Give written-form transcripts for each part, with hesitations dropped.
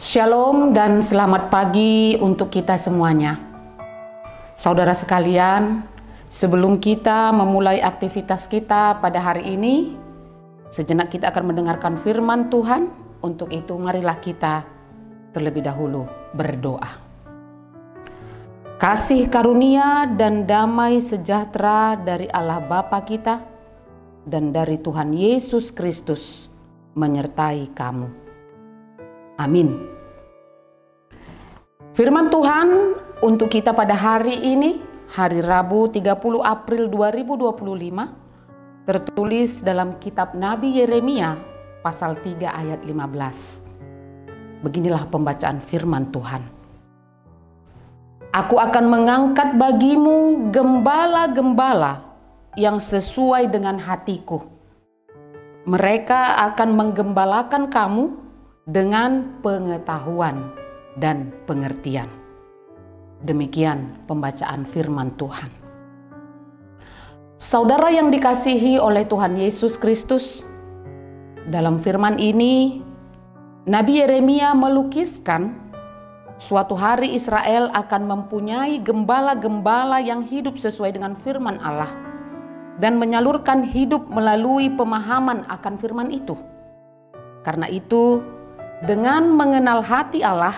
Shalom dan selamat pagi untuk kita semuanya. Saudara sekalian, sebelum kita memulai aktivitas kita pada hari ini, sejenak kita akan mendengarkan firman Tuhan. Untuk itu marilah kita terlebih dahulu berdoa. Kasih karunia dan damai sejahtera dari Allah Bapa kita dan dari Tuhan Yesus Kristus menyertai kamu. Amin. Firman Tuhan untuk kita pada hari ini, hari Rabu 30 April 2025, tertulis dalam kitab Nabi Yeremia pasal 3 ayat 15. Beginilah pembacaan firman Tuhan. Aku akan mengangkat bagimu gembala-gembala yang sesuai dengan hatiku. Mereka akan menggembalakan kamu dengan pengetahuan dan pengertian. Demikian pembacaan firman Tuhan. Saudara yang dikasihi oleh Tuhan Yesus Kristus, dalam firman ini Nabi Yeremia melukiskan suatu hari Israel akan mempunyai gembala-gembala yang hidup sesuai dengan firman Allah dan menyalurkan hidup melalui pemahaman akan firman itu. Karena itu, dengan mengenal hati Allah,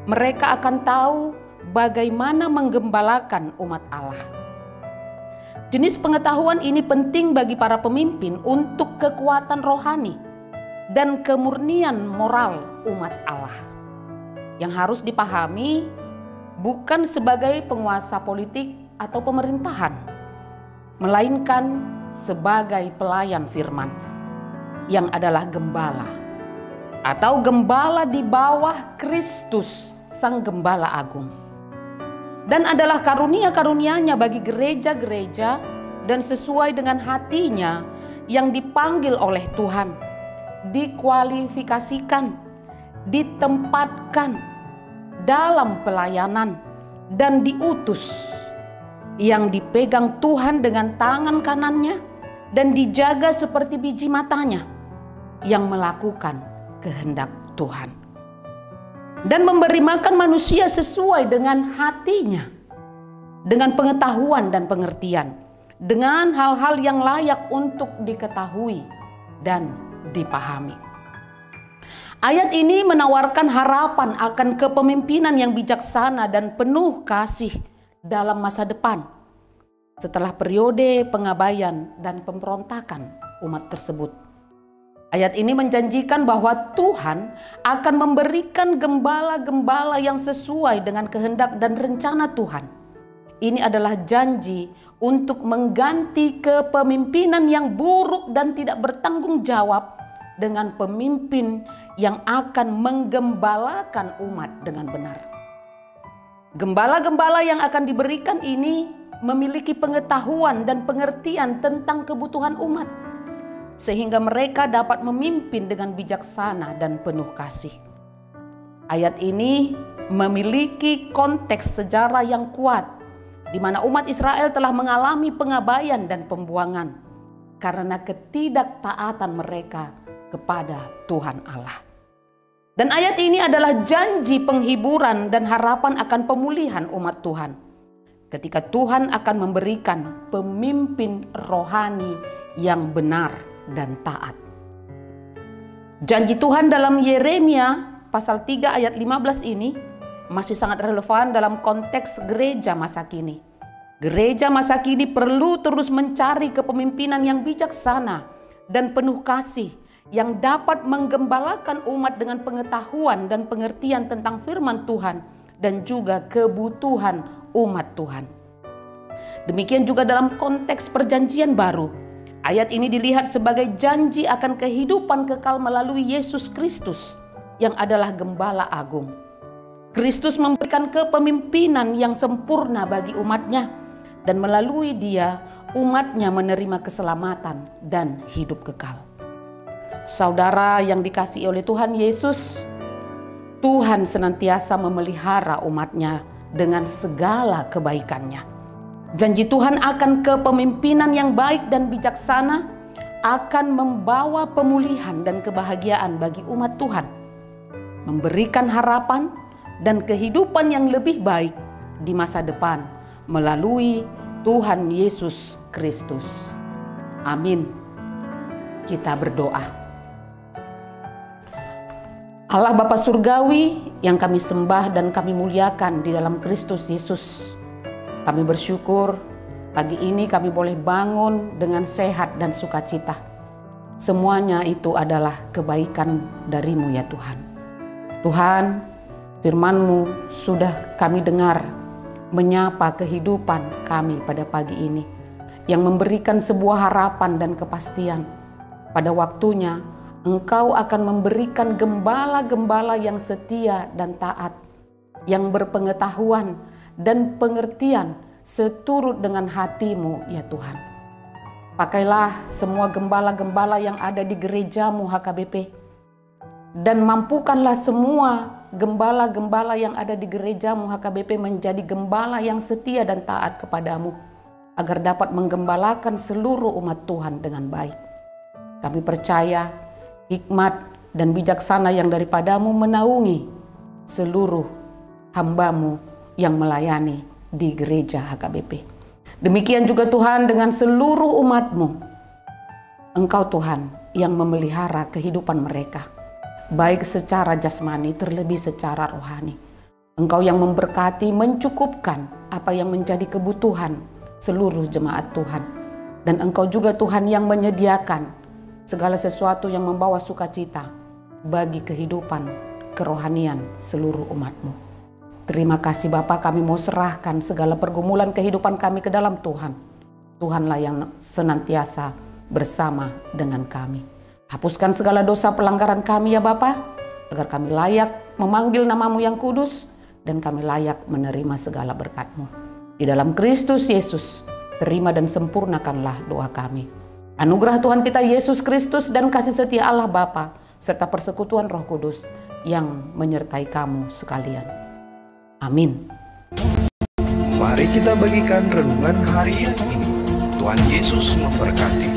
mereka akan tahu bagaimana menggembalakan umat Allah. Jenis pengetahuan ini penting bagi para pemimpin untuk kekuatan rohani dan kemurnian moral umat Allah, yang harus dipahami bukan sebagai penguasa politik atau pemerintahan, melainkan sebagai pelayan firman yang adalah gembala atau gembala di bawah Kristus Sang Gembala Agung, dan adalah karunia-karunia-Nya bagi gereja-gereja dan sesuai dengan hatinya yang dipanggil oleh Tuhan, dikualifikasikan, ditempatkan dalam pelayanan dan diutus, yang dipegang Tuhan dengan tangan kanannya dan dijaga seperti biji matanya, yang melakukan kehendak Tuhan dan memberi makan manusia sesuai dengan hatinya, dengan pengetahuan dan pengertian, dengan hal-hal yang layak untuk diketahui dan dipahami. Ayat ini menawarkan harapan akan kepemimpinan yang bijaksana dan penuh kasih dalam masa depan setelah periode pengabaian dan pemberontakan umat tersebut. Ayat ini menjanjikan bahwa Tuhan akan memberikan gembala-gembala yang sesuai dengan kehendak dan rencana Tuhan. Ini adalah janji untuk mengganti kepemimpinan yang buruk dan tidak bertanggung jawab dengan pemimpin yang akan menggembalakan umat dengan benar. Gembala-gembala yang akan diberikan ini memiliki pengetahuan dan pengertian tentang kebutuhan umat, sehingga mereka dapat memimpin dengan bijaksana dan penuh kasih. Ayat ini memiliki konteks sejarah yang kuat, di mana umat Israel telah mengalami pengabaian dan pembuangan karena ketidaktaatan mereka kepada Tuhan Allah. Dan ayat ini adalah janji penghiburan dan harapan akan pemulihan umat Tuhan, ketika Tuhan akan memberikan pemimpin rohani yang benar dan taat. Janji Tuhan dalam Yeremia pasal 3 ayat 15 ini masih sangat relevan dalam konteks gereja masa kini. Gereja masa kini perlu terus mencari kepemimpinan yang bijaksana dan penuh kasih, yang dapat menggembalakan umat dengan pengetahuan dan pengertian tentang firman Tuhan dan juga kebutuhan umat Tuhan. Demikian juga dalam konteks perjanjian baru. Ayat ini dilihat sebagai janji akan kehidupan kekal melalui Yesus Kristus yang adalah Gembala Agung. Kristus memberikan kepemimpinan yang sempurna bagi umatnya, dan melalui Dia umatnya menerima keselamatan dan hidup kekal. Saudara yang dikasihi oleh Tuhan Yesus, Tuhan senantiasa memelihara umatnya dengan segala kebaikannya. Janji Tuhan akan kepemimpinan yang baik dan bijaksana akan membawa pemulihan dan kebahagiaan bagi umat Tuhan. memberikan harapan dan kehidupan yang lebih baik di masa depan melalui Tuhan Yesus Kristus. Amin. Kita berdoa. Allah Bapa Surgawi yang kami sembah dan kami muliakan di dalam Kristus Yesus, kami bersyukur pagi ini kami boleh bangun dengan sehat dan sukacita. Semuanya itu adalah kebaikan dari-Mu ya Tuhan. Tuhan, firman-Mu sudah kami dengar menyapa kehidupan kami pada pagi ini, yang memberikan sebuah harapan dan kepastian. Pada waktunya Engkau akan memberikan gembala-gembala yang setia dan taat, yang berpengetahuan dan pengertian seturut dengan hati-Mu ya Tuhan. Pakailah semua gembala-gembala yang ada di gereja-Mu HKBP, dan mampukanlah semua gembala-gembala yang ada di gereja-Mu HKBP menjadi gembala yang setia dan taat kepadamu, agar dapat menggembalakan seluruh umat Tuhan dengan baik. Kami percaya hikmat dan bijaksana yang daripadamu menaungi seluruh hamba-Mu yang melayani di gereja HKBP. Demikian juga Tuhan dengan seluruh umat-Mu. Engkau Tuhan yang memelihara kehidupan mereka, baik secara jasmani terlebih secara rohani. Engkau yang memberkati, mencukupkan apa yang menjadi kebutuhan seluruh jemaat Tuhan. Dan Engkau juga Tuhan yang menyediakan segala sesuatu yang membawa sukacita bagi kehidupan kerohanian seluruh umat-Mu. Terima kasih Bapa, kami mau serahkan segala pergumulan kehidupan kami ke dalam Tuhan. Tuhanlah yang senantiasa bersama dengan kami. Hapuskan segala dosa pelanggaran kami ya Bapa, agar kami layak memanggil nama-Mu yang kudus, dan kami layak menerima segala berkat-Mu. Di dalam Kristus Yesus, terima dan sempurnakanlah doa kami. Anugerah Tuhan kita Yesus Kristus dan kasih setia Allah Bapa serta persekutuan Roh Kudus yang menyertai kamu sekalian. Amin. Mari kita bagikan renungan harian ini. Tuhan Yesus memberkati.